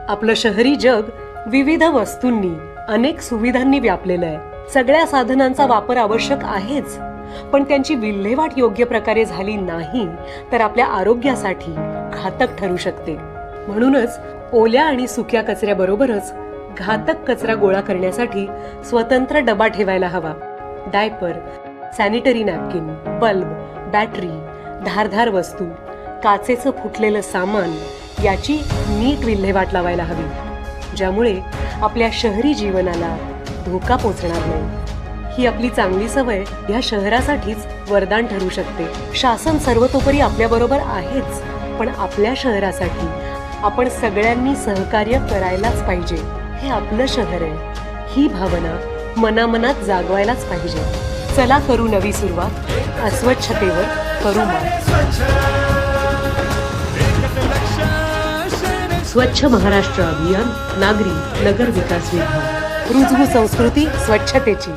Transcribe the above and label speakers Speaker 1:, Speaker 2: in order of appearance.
Speaker 1: आपलं शहरी जग विविध वस्तूंनी, अनेक सुविधांनी व्यापलेलं आहे. सगळ्या साधनांचा वापर आवश्यक आहेच, पण त्यांची विल्हेवाट योग्य प्रकारे झाली नाही तर आपल्या आरोग्यासाठी घातक ठरू शकते. म्हणूनच ओल्या आणि सुक्या कचऱ्याबरोबरच घातक कचरा गोळा करण्यासाठी स्वतंत्र डबा ठेवायला हवा. Diaper, sanitary napkin, bulb, battery, धारधार वस्तू, काचेचं फुटलेलं सामान याची नीट विल्हेवाट लावायला हवी, ज्यामुळे आपल्या शहरी जीवनाला धोका पोचणार नाही. ही आपली चांगली सवय या शहरासाठीच वरदान ठरू शकते. शासन सर्वतोपरी आपल्याबरोबर आहेच, पण आपल्या शहरासाठी आपण सगळ्यांनी सहकार्य करायलाच पाहिजे. हे आपलं शहर आहे, ही भावना मनामनात जागवायलाच पाहिजे. चला करू नवी सुरुवात, अस्वच्छतेवर करू मात. स्वच्छ महाराष्ट्र अभियान, नागरी नगर विकास विभाग. रुजवू संस्कृती स्वच्छतेची.